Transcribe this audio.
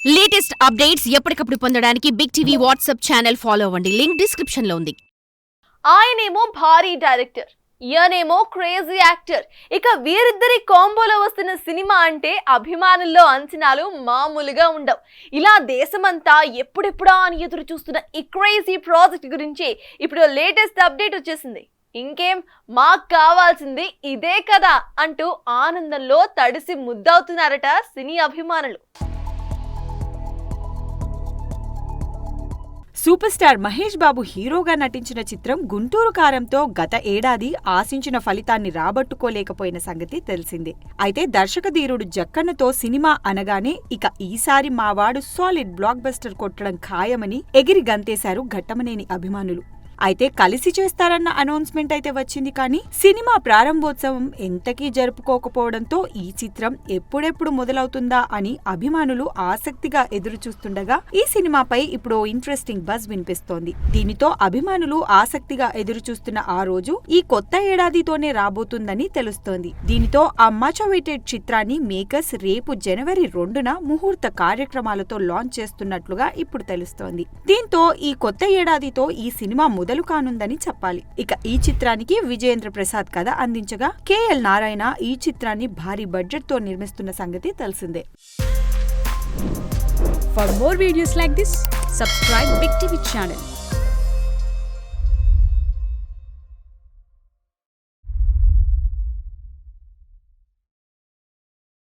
Latest updates ఎప్పటికప్పుడు పొందడానికి big TV WhatsApp channel follow అవ్వండి. లింక్ డిస్క్రిప్షన్ లో ఉంది. ఆయనేమో భారీ డైరెక్టర్, ఈయనేమో క్రేజీ యాక్టర్. ఇక వీరిద్దరి కాంబోలో వస్తున్న సినిమా అంటే అభిమానుల్లో అంచనాలు మామూలుగా ఉండవు. ఇలా దేశమంతా ఎప్పుడెప్పుడా అని ఎదురు చూస్తున్న ఈ క్రేజీ ప్రాజెక్ట్ గురించి ఇప్పుడు లేటెస్ట్ అప్డేట్ వచ్చేసింది. ఇంకేం, మాకు కావాల్సింది ఇదే కదా అంటూ ఆనందంలో తడిసి ముద్దవుతున్నారట సినీ అభిమానులు. సూపర్ స్టార్ మహేష్ బాబు హీరోగా నటించిన చిత్రం గుంటూరు కారంతో గత ఏడాది ఆశించిన ఫలితాన్ని రాబట్టుకోలేకపోయిన సంగతి తెలిసిందే. అయితే దర్శకధీరుడు జక్కన్నతో సినిమా అనగానే ఇక ఈసారి మావాడు సాలిడ్ బ్లాక్ బస్టర్ కొట్టడం ఖాయమని ఎగిరి గంతేశారు ఘట్టమనేని అభిమానులు. అయితే కలిసి చేస్తారన్న అనౌన్స్మెంట్ అయితే వచ్చింది, కానీ సినిమా ప్రారంభోత్సవం ఎంతకీ జరుపుకోకపోవడంతో ఈ చిత్రం ఎప్పుడెప్పుడు మొదలవుతుందా అని అభిమానులు ఆసక్తిగా ఎదురుచూస్తుండగా ఈ సినిమాపై ఇప్పుడు ఇంట్రెస్టింగ్ బజ్ వినిపిస్తోంది. దీనితో అభిమానులు ఆసక్తిగా ఎదురుచూస్తున్న ఆ రోజు ఈ కొత్త ఏడాదితోనే రాబోతుందని తెలుస్తోంది. దీనితో ఆ మచ్ అవైటెడ్ చిత్రాన్ని మేకర్స్ రేపు జనవరి 2న ముహూర్త కార్యక్రమాలతో లాంచ్ చేస్తున్నట్లుగా ఇప్పుడు తెలుస్తోంది. దీంతో ఈ కొత్త ఏడాదితో ఈ సినిమా మొదలు కానుందని చెప్పాలి. ఇక ఈ చిత్రానికి విజయేంద్ర ప్రసాద్ కథ అందించగా కేఎల్ నారాయణ ఈ చిత్రాన్ని భారీ బడ్జెట్ తో నిర్మిస్తున్న సంగతి తెలిసిందే. For more videos like this, subscribe Big TV channel.